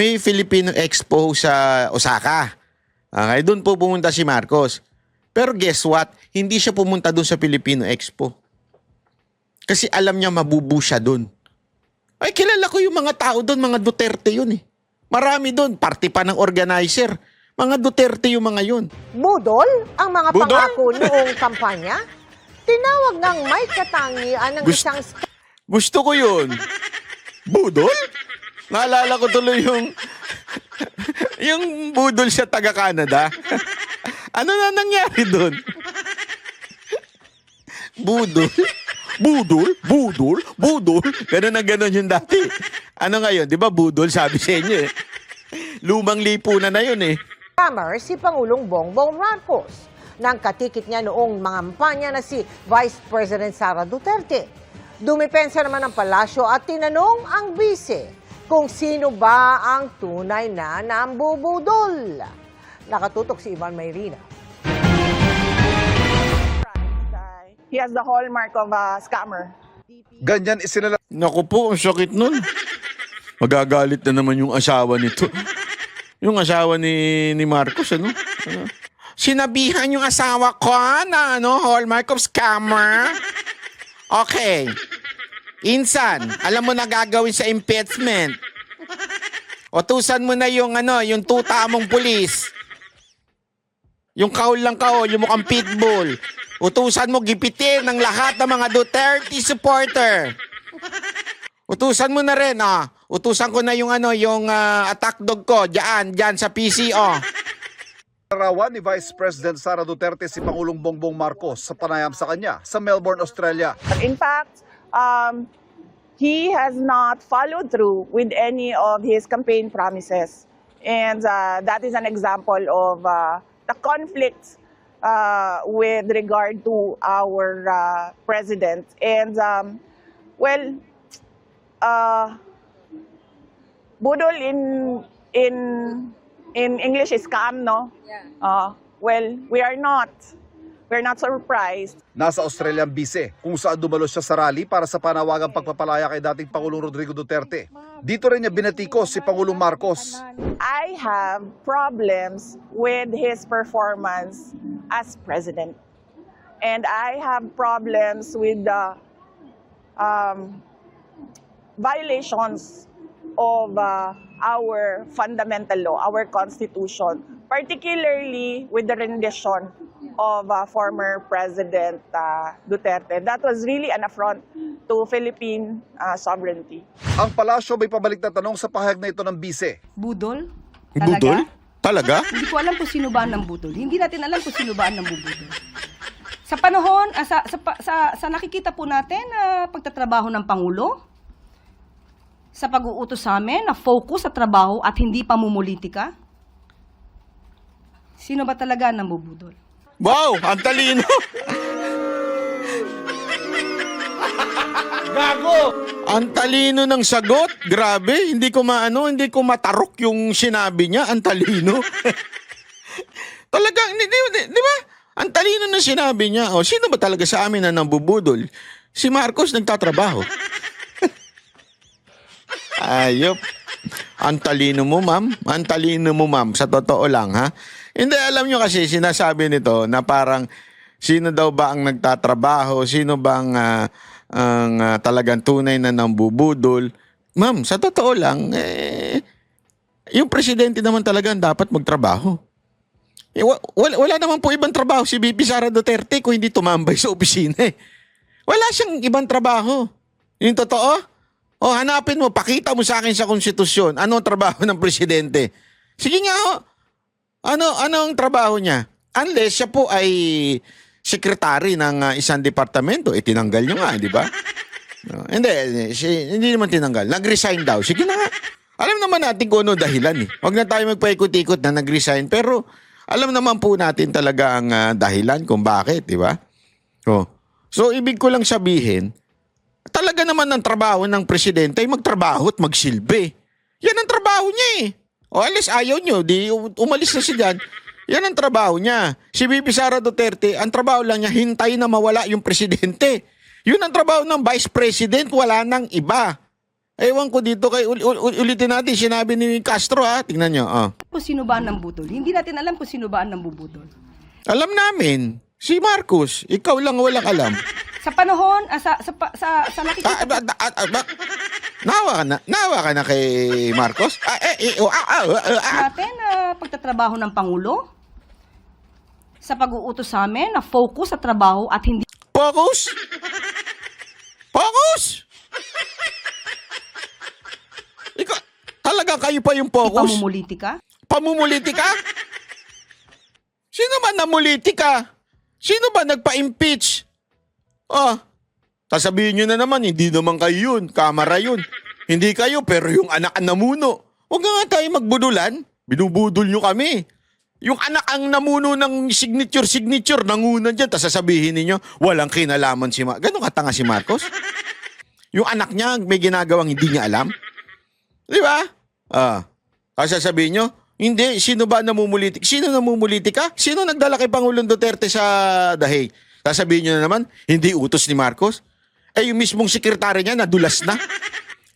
may Filipino Expo sa Osaka. Okay, doon po pumunta si Marcos. Pero guess what? Hindi siya pumunta doon sa Filipino Expo. Kasi alam niya mabubu siya doon. Ay, kilala ko yung mga tao doon, mga Duterte yun eh. Marami doon, party pa ng organizer. Mga Duterte yung mga yun. Budol ang mga Budol? pangako noong kampanya. Tinawag ng may katangian ng isang Gusto ko yun. Budol? Naalala ko tuloy yung budol siya taga-Canada. Ano na nangyari doon? Budol? Budol? Budol? Budol? Ganun na ganun yung dati. Ano ngayon? Di ba budol sabi sa inyo eh. Lumang lipunan na yun eh. scammer si Pangulong Bongbong Marcos nang katikit niya noong mga kampanya na si Vice President Sara Duterte. Dumipensa naman ang palasyo at tinanong ang bise kung sino ba ang tunay na nambubudol. Nakatutok si Ivan Mayrina. He has the hallmark of a scammer. Ganyan isinala Naku po, ang sakit nun. Magagalit na naman yung asawa nito. Yung asawa ni Marcos, ano? Sinabihan yung asawa ko na hallmark of scammer. Okay. Insan, alam mo na gagawin sa impeachment. Utusan mo na yung yung tuta mong pulis. Yung kaul lang kaul, yung mukhang pitbull. Utusan mo gipitin ng lahat ng mga Duterte supporter. Utusan mo na rin, Utusan ko na yung attack dog ko diyan sa PCO. rawan ni Vice President Sara Duterte si Pangulong Bongbong Marcos sa panayam sa kanya sa Melbourne, Australia. In fact, he has not followed through with any of his campaign promises. And that is an example of the conflict with regard to our president. And, budol in English is scam, no? Yeah. We're not surprised. Nasa Australian bise kung saan dumalo siya sa rally para sa panawagang pagpapalaya kay dating Pangulong Rodrigo Duterte. Dito rin niya binatikos si Pangulong Marcos. I have problems with his performance as president. And I have problems with the violations of our fundamental law, our constitution, particularly with the rendition of former President Duterte. That was really an affront to Philippine sovereignty. Ang palasyo may pabalik na tanong sa pahayag na ito ng bise. Budol? Budol? Talaga? Hindi ko alam kung sino ba ang nambudol. Hindi natin alam kung sino ba ang nambubudol. Sa panahon, sa nakikita po natin na pagtatrabaho ng Pangulo, sa pag-uutos sa amin na focus sa trabaho at hindi pamumulitika, sino ba talaga ang nambubudol? Wow, ang talino. Gago! Ang talino ng sagot. Grabe, hindi ko matarok yung sinabi niya. Ang talino. Talagang, di ba? Ang talino ng sinabi niya. Sino ba talaga sa amin na nambubudol? Si Marcos nagtatrabaho. Ayop. Ang talino mo, ma'am. Ang talino mo, ma'am. Sa totoo lang, ha? Hindi, alam nyo kasi, sinasabi nito na parang sino daw ba ang nagtatrabaho, sino ba ang talagang tunay na nambubudol. Ma'am, sa totoo lang, yung presidente naman talagang dapat magtrabaho. Wala naman po ibang trabaho si VP Sara Duterte kung hindi tumambay sa opisina. Wala siyang ibang trabaho. Yung totoo? Hanapin mo, pakita mo sa akin sa konstitusyon, ano ang trabaho ng presidente. Sige nga, ano ang trabaho niya? Unless siya po ay sekretary ng isang departamento, tinanggal niyo nga, di ba? Hindi naman tinanggal. Nag-resign daw. Sige na nga. Alam naman natin kung ano dahilan. Huwag na tayo magpaikot-ikot na nag-resign. Pero alam naman po natin talaga ang dahilan kung bakit, di ba? So, ibig ko lang sabihin, talaga naman ang trabaho ng presidente ay magtrabaho at magsilbi. Yan ang trabaho niya . Alis ayaw nyo, di umalis na siya dyan. Yan ang trabaho niya. Si VP Sara Duterte, ang trabaho lang niya, hintay na mawala yung presidente. Yun ang trabaho ng vice president, wala nang iba. Ewan ko dito kay ulitin natin sinabi ni Castro ha. Tingnan nyo. Oh. Kung sino ba ang nambudol. Hindi natin alam kung sino ba ang nambubudol. Alam namin. Si Marcos. Ikaw lang walang alam. Sa panahon, sa nakikita Nawa ka na kay Marcos? natin na pagtatrabaho ng Pangulo, sa pag-uutos sa amin na focus sa trabaho at hindi Focus? Focus? Ikaw, talaga kayo pa yung focus? pamumulitika. Pamumulitika? Sino ba namulitika? Sino ba nagpa-impeach? Oh, sasabihin nyo na naman, hindi naman kayo yun. Kamara yun. Hindi kayo, pero yung anak ang namuno. Huwag nga tayo magbudulan. Binubudol nyo kami. Yung anak ang namuno ng signature, nanguna dyan. Tapos sasabihin ninyo, walang kinalaman si Marcos. Ganun katanga si Marcos? Yung anak niya, may ginagawang hindi niya alam. Di ba? Tapos sasabihin nyo, hindi, sino ba namumulitik? Sino namumulitika? Sino nagdala kay Pangulong Duterte sa dahig? Sasabihin nyo na naman, hindi utos ni Marcos. Eh, yung mismong sekretary niya, nadulas na.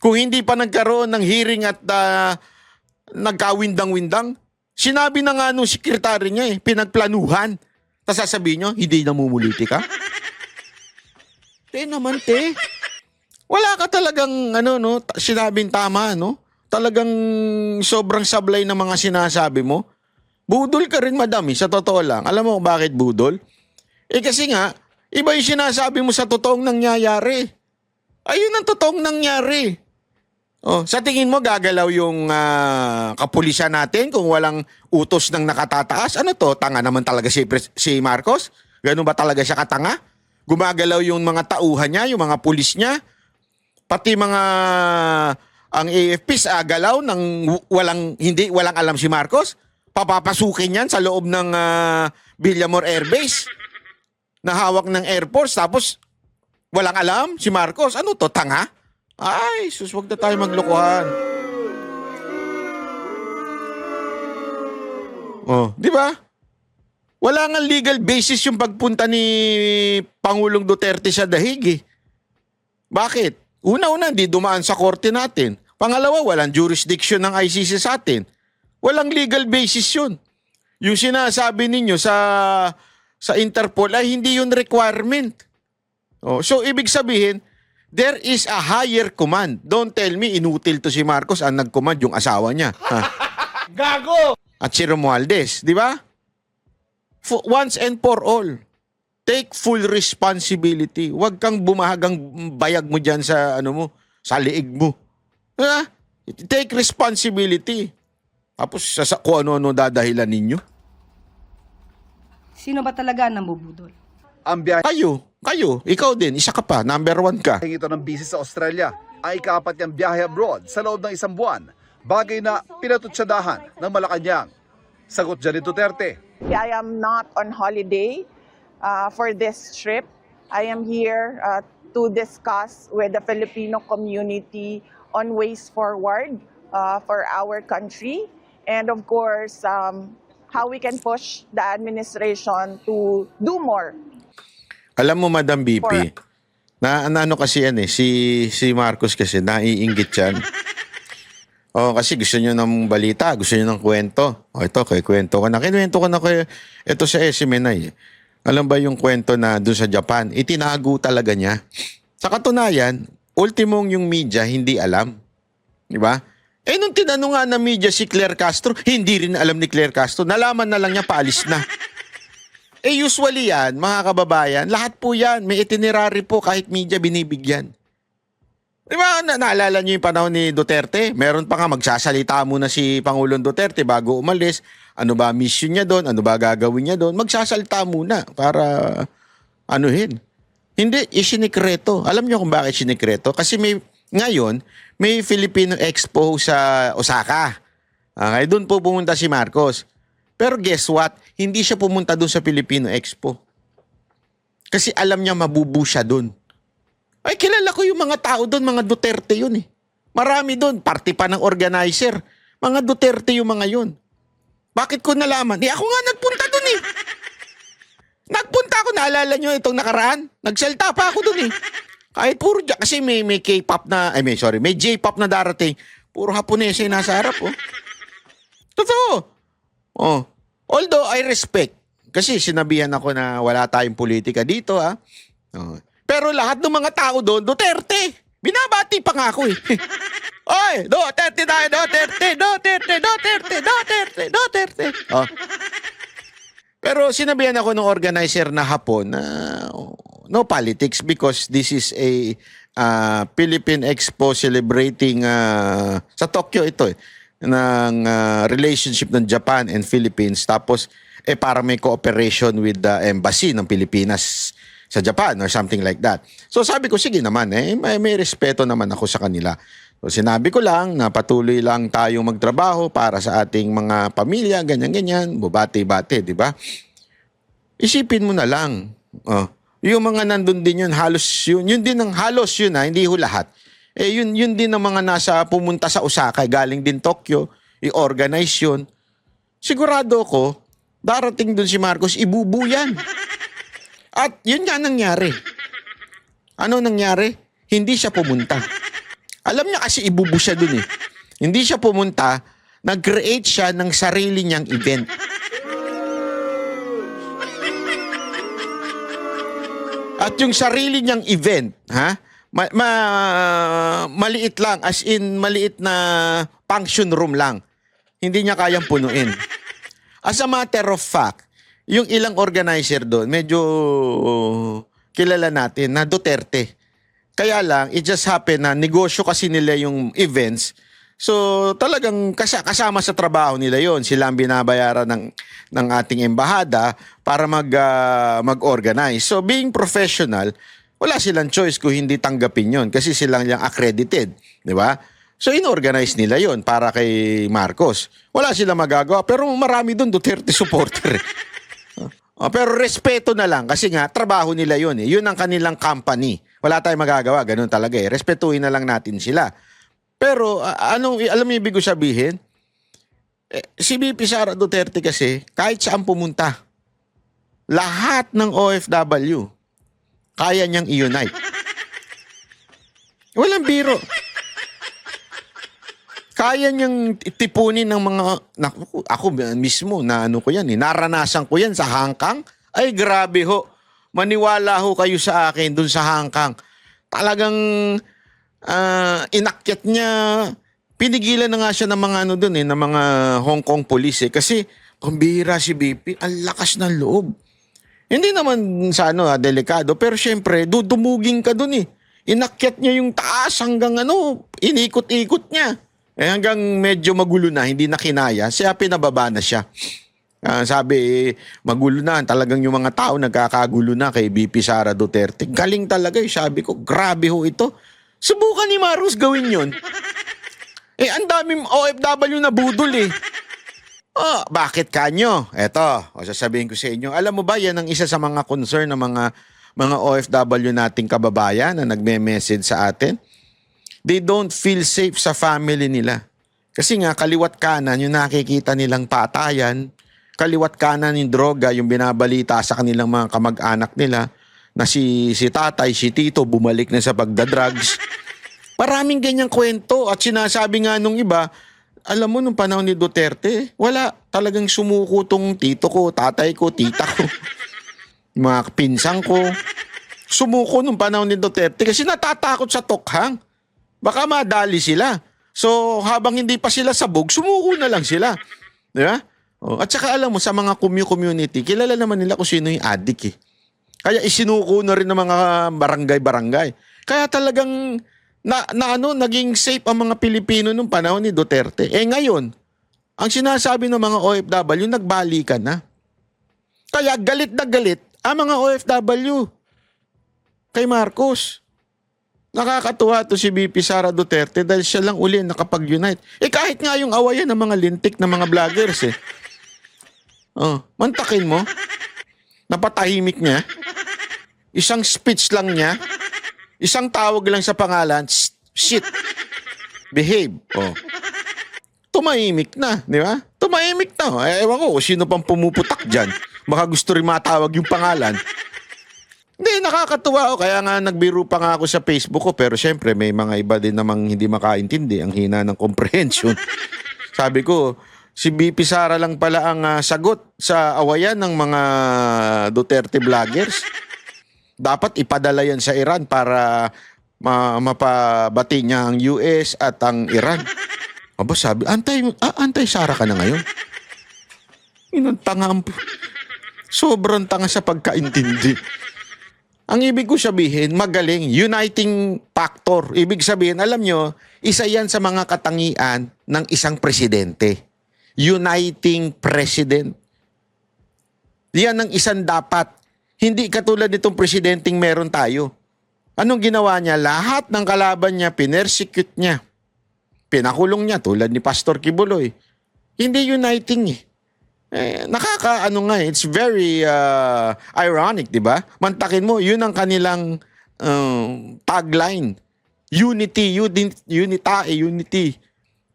Kung hindi pa nagkaroon ng hearing at nagkawindang-windang, sinabi na nga nung sekretary niya pinagplanuhan. Tapos sasabihin nyo, hindi namumulitika? Naman, te. Wala ka talagang, sinabing tama, Talagang sobrang sablay ng mga sinasabi mo. Budol ka rin, madami, sa totoo lang. Alam mo bakit budol? Kasi nga, iba yung sinasabi mo sa totoong nangyayari. Ayun ang totoong nangyari. Oh, sa tingin mo, gagalaw yung kapulisan natin kung walang utos ng nakatataas? Ano to? Tanga naman talaga si Marcos? Ganun ba talaga siya katanga? Gumagalaw yung mga tauhan niya, yung mga pulis niya? Pati mga ang AFP galaw ng walang alam si Marcos? Papapasukin yan sa loob ng Villamor Air Base na hawak ng Air Force tapos walang alam si Marcos? Ano to? Tanga? Ay, sus, wag na tayo maglokohan. Oh, di ba? Wala nga legal basis yung pagpunta ni Pangulong Duterte sa dahig eh. Bakit? Una-una, di dumaan sa korte natin. Pangalawa, walang jurisdiction ng ICC sa atin. Walang legal basis yun. Yung sinasabi ninyo sa Interpol ay hindi yun requirement. Oh, so, ibig sabihin, there is a higher command. Don't tell me, inutil to si Marcos ang nag-command yung asawa niya. Ha? Gago! At si Romualdez, di ba? Once and for all, take full responsibility. Huwag kang bumahagang bayag mo dyan sa, sa liig mo. Diba? Take responsibility. Tapos kung ano-ano dadahilan ninyo. Sino ba talaga ang nambubudol? Ang biyahe Kayo, ikaw din, isa ka pa, number 1 ka. ito ng busy sa Australia ay ikapat niyang biyahe abroad sa loob ng 1 buwan. Bagay na pinatutsadahan ng Malacanang. Sagot dyan ni Duterte. I am not on holiday for this trip. I am here to discuss with the Filipino community on ways forward for our country. And of course, how we can push the administration to do more. Alam mo, Madam BP, ano kasi yan si Marcos kasi naiinggit yan. Kasi gusto nyo ng balita, gusto nyo ng kwento. Ito, kwento ko na. Kinuwento ko na ito sa SMNI. Alam ba yung kwento na doon sa Japan? Itinago talaga niya. Sa katunayan, ultimong yung media hindi alam. Di ba? Nung tinanong nga na media si Claire Castro, hindi rin alam ni Claire Castro. Nalaman na lang niya, paalis na. Usually yan, mga kababayan, lahat po yan, may itinerary po kahit media binibigyan. Di ba, naalala niyo yung panahon ni Duterte? Meron pa nga magsasalita muna si Pangulong Duterte bago umalis. Ano ba mission niya doon? Ano ba gagawin niya doon? Magsasalita muna para anuhin. Hindi, isinikreto. Alam niyo kung bakit sinikreto? Kasi ngayon, may Filipino Expo sa Osaka. Okay, doon po pumunta si Marcos. Pero guess what? Hindi siya pumunta doon sa Filipino Expo. Kasi alam niya mabubu siya doon. Ay, kilala ko yung mga tao doon, mga Duterte yun eh. Marami doon, party pa ng organizer. Mga Duterte yung mga yun. Bakit ko nalaman? Ako nga nagpunta doon eh. Nagpunta ako, naalala nyo itong nakaraan? Nagsalta pa ako doon eh. Kahit puro kasi may K-pop na, may J-pop na darating. Puro Haponesa yung nasa harap, oh. Totoo. Oh. Although I respect, kasi sinabihan ako na wala tayong politika dito, ah. Oh. Pero lahat ng mga tao doon, Duterte. Binabati pa nga ako, eh. Oy, Duterte tayo, Duterte, Duterte, Duterte, Duterte, Duterte. Oh. Pero sinabihan ako ng organizer na hapon na no politics because this is a Philippine Expo celebrating sa Tokyo ito ng relationship ng Japan and Philippines. Tapos para may cooperation with the embassy ng Pilipinas sa Japan or something like that. So sabi ko, sige naman, may respeto naman ako sa kanila. So sinabi ko lang na patuloy lang tayong magtrabaho para sa ating mga pamilya, ganyan-ganyan, bubati-bati, di ba? Isipin mo na lang. Yung mga nandun din yun, halos yun din ang halos yun hindi ho lahat. Yun din ang mga pumunta sa Osaka, galing din Tokyo, i-organize yun. Sigurado ko, darating dun si Marcos, ibubu yan. At yun nga nangyari. Ano nangyari? Hindi siya pumunta. Alam niya kasi ibubu siya dun eh. Hindi siya pumunta, nag-create siya ng sarili niyang event. At yung sarili niyang event, maliit lang, as in maliit na function room lang. Hindi niya kayang punuin. As a matter of fact, yung ilang organizer doon, medyo kilala natin na Duterte. Kaya lang, it just happened na negosyo kasi nila yung events. So talagang kasama sa trabaho nila yon. Sila ang binabayaran ng ating embahada para mag-organize. So being professional, wala silang choice kung hindi tanggapin yon kasi silang yung accredited, di ba? So inorganize nila yon para kay Marcos. Wala silang magagawa pero marami doon Duterte supporter. Pero respeto na lang kasi nga trabaho nila yon eh. Yun ang kanilang company. Wala tayong magagawa, ganun talaga eh. Respetuhin na lang natin sila. Pero alam mo ibig ko sabihin? Si VP Sara Duterte kasi kahit saan pumunta, lahat ng OFW kaya niyang i-unite. Walang biro. Kaya niyang tipunin ng mga ako mismo na ko yan naranasan ko yan sa hangkang. Ay grabe ho. Maniwala ho kayo sa akin dun sa hangkang. Talagang inakyat niya, pinigilan na nga siya ng mga ng mga Hong Kong police kasi pambihira si BP, ang lakas ng loob. Hindi naman sa delikado, pero syempre dudumugin ka dun eh. Inakyat niya yung taas hanggang inikot-ikot niya. Hanggang medyo magulo na, hindi na kinaya, siya pinababa na siya. Sabi, magulo na. Talagang yung mga tao nagkakagulo na kay BP Sara Duterte. Galing talaga eh. Sabi ko, grabe ho ito. Subukan ni Marcos gawin yun. Ang daming OFW na budol eh. Bakit kanyo? Eto, sasabihin ko sa inyo. Alam mo ba, yan ang isa sa mga concern ng mga OFW nating kababayan na nagme-message sa atin. They don't feel safe sa family nila. Kasi nga, kaliwat kanan yung nakikita nilang patayan, kaliwat kanan yung droga, yung binabalita sa kanilang mga kamag-anak nila, na si tatay, si tito, bumalik na sa pagdadrugs. Maraming ganyang kwento at sinasabi nga nung iba, alam mo, nung panahon ni Duterte, wala. Talagang sumuko tong tito ko, tatay ko, tita ko, mga pinsang ko. Sumuko nung panahon ni Duterte kasi natatakot sa tokhang. Baka madali sila. So, habang hindi pa sila sabog, sumuko na lang sila. Di ba? At saka alam mo, sa mga community, kilala naman nila kung sino yung addict eh. Kaya isinuko na rin ng mga barangay-barangay. Kaya talagang naging safe ang mga Pilipino nung panahon ni Duterte. Ngayon, ang sinasabi ng mga OFW, nagbalikan na. Kaya galit na galit ang mga OFW kay Marcos. Nakakatuwa to si BP Sara Duterte dahil siya lang uli nakapag-unite. Kahit nga yung awayan ng mga lintik na mga vloggers eh. Mantakin mo. Napatahimik niya. Isang speech lang niya. Isang tawag lang sa pangalan. Shit. Behave. Tumahimik na, di ba? Tumahimik na. Ewan ko, sino pang pumuputak dyan. Baka gusto rin matawag yung pangalan. Hindi, nakakatuwa ako. Kaya nga nagbiro pa nga ako sa Facebook ko. Pero syempre, may mga iba din namang hindi makaintindi. Ang hina ng comprehension. Sabi ko, si BP Sara lang pala ang sagot sa awayan ng mga Duterte vloggers. Dapat ipadala yan sa Iran para mapabati niya ang US at ang Iran. Aba, sabi, antay-Sara ka na ngayon. Tanga, sobrang tanga sa pagkaintindi. Ang ibig ko sabihin, magaling, uniting factor. Ibig sabihin, alam nyo, isa yan sa mga katangian ng isang presidente. Uniting president. Yan ang isang dapat. Hindi katulad nitong presidenteng meron tayo. Anong ginawa niya? Lahat ng kalaban niya, pinersecute niya. Pinakulong niya tulad ni Pastor Kibuloy. Hindi uniting eh. It's very ironic, di ba? Mantakin mo, yun ang kanilang tagline. Unity.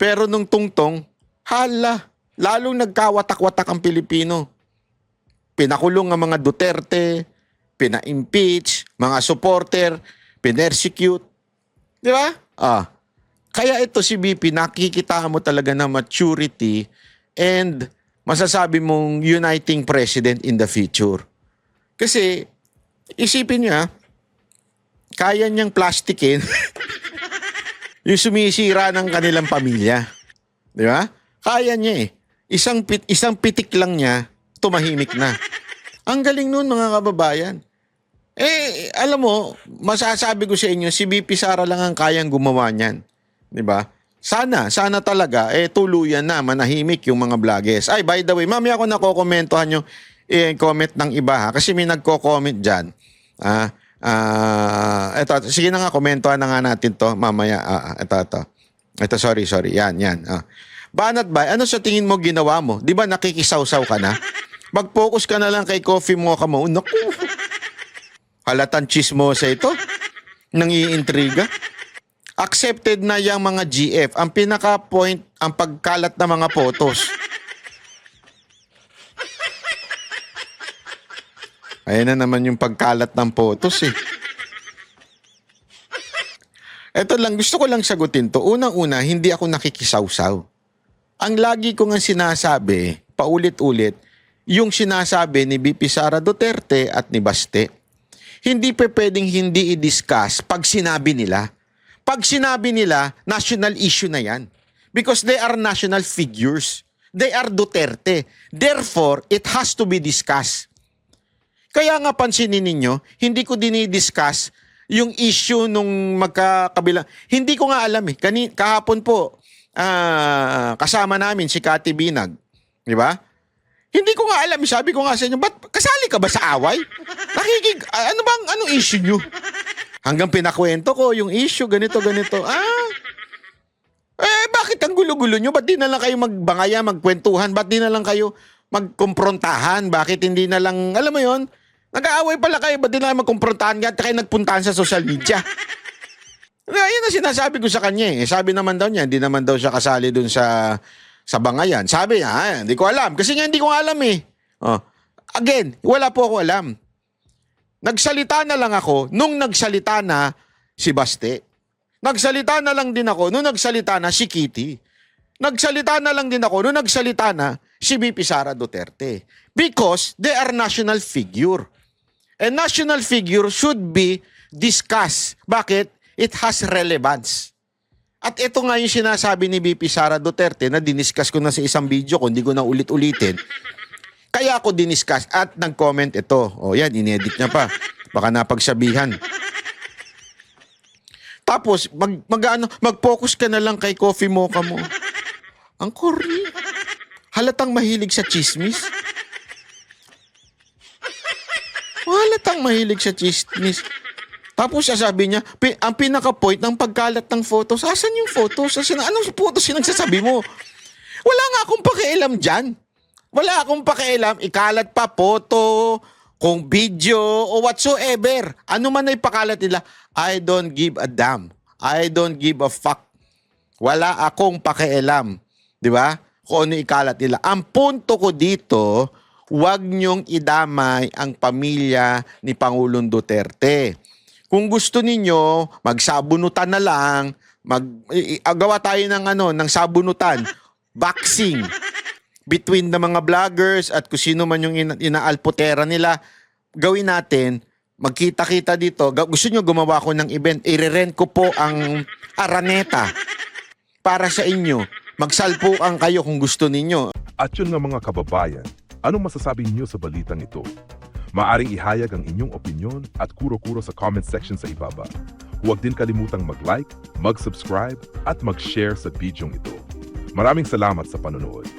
Pero nung tungtong, lalong nagkawatak-watak ang Pilipino. Pinakulong ang mga Duterte, pina-impeach, mga supporter, pinersecute. Di ba? Kaya ito si BP, nakikita mo talaga na maturity and masasabi mong uniting president in the future. Kasi, isipin niya, kaya niyang plastikin yung sumisira ng kanilang pamilya. Di ba? Kaya niya eh. Isang pitik lang niya, tumahimik na. Ang galing nun mga kababayan. Alam mo, masasabi ko sa inyo, si BP Sara lang ang kayang gumawa niyan. Di ba? Sana talaga, tuluyan na, manahimik yung mga vloggers. Ay, by the way, mamaya ako nakokomentohan yung comment ng iba ha, kasi may nagko-comment dyan. Eto, sige na nga, komentohan na nga natin to mamaya. Ito, sorry. Yan. Banat ba, ano sa tingin mo ginawa mo? Di ba nakikisaw-saw ka na? Mag-focus ka na lang kay coffee mo ka mo. Naku, halatan chismosa ito. Nangiintriga. Accepted na yung mga GF. Ang pinaka-point, ang pagkalat ng mga photos. Ayan na naman yung pagkalat ng photos eh. Ito lang, gusto ko lang sagutin to. Unang-una, hindi ako nakikisawsaw. Ang lagi ko nga sinasabi, paulit-ulit, yung sinasabi ni BP Sara Duterte at ni Baste. Hindi pa pwedeng hindi i-discuss pag sinabi nila. Pag sinabi nila, national issue na yan. Because they are national figures. They are Duterte. Therefore, it has to be discussed. Kaya nga pansinin ninyo, hindi ko dinidiscuss yung issue nung magkakabilang. Hindi ko nga alam eh. Kahapon po, kasama namin si Cathy Binag. Di ba? Hindi ko nga alam. Sabi ko nga sa inyo, ba't kasali ka ba sa away? Anong issue nyo? Hanggang pinakwento ko yung issue, ganito. Bakit ang gulo-gulo nyo? Ba't di na lang kayo magbangaya, magkwentuhan? Ba't di na lang kayo magkumprontahan? Bakit hindi na lang, alam mo yon? Nag-aaway pala kayo, ba't di na lang magkumprontahan? At kayo nagpuntahan sa social media. Yan ang sinasabi ko sa kanya eh. Sabi naman daw niya, hindi naman daw siya kasali dun sa bangayan. Sabi niya, hindi ko alam. Kasi nga hindi ko alam eh. Again, wala po ako alam. Nagsalita na lang ako nung nagsalita na si Baste. Nagsalita na lang din ako nung nagsalita na si Kitty. Nagsalita na lang din ako nung nagsalita na si BP Sara Duterte. Because they are national figure. And national figure should be discussed. Bakit? It has relevance. At ito nga yung sinasabi ni BP Sara Duterte na diniscuss ko na sa isang video ko, hindi ko na ulit-ulitin. Kaya ako diniscuss at nag-comment ito. Yan, inedit niya pa. Baka napagsabihan. Tapos, mag-focus ka na lang kay coffee mocha mo. Ang corny. Halatang mahilig sa chismis. Halatang mahilig sa chismis. Tapos sasabi niya, ang pinaka-point ng pagkalat ng photos, asan yung photos? Anong photos yung nagsasabi mo? Wala nga akong pakialam dyan. Wala akong pakialam, ikalat pa photo, kung video, o whatsoever. Ano man ay pakalat nila, I don't give a damn. I don't give a fuck. Wala akong pakialam. Di ba? Kung ano ikalat nila. Ang punto ko dito, huwag niyong idamay ang pamilya ni Pangulong Duterte. Kung gusto ninyo, magsabunutan na lang, gawa tayo ng sabunutan, boxing between the mga vloggers at kung sino man yung inaalputera nila, gawin natin, magkita-kita dito. Gusto nyo gumawa ko ng event, i-rent ko po ang Araneta para sa inyo. Magsalpukan kayo kung gusto ninyo. At yun nga mga kababayan, anong masasabi niyo sa balitang ito? Maaring ihayag ang inyong opinyon at kuro-kuro sa comment section sa ibaba. Huwag din kalimutang mag-like, mag-subscribe at mag-share sa bidyong ito. Maraming salamat sa panonood.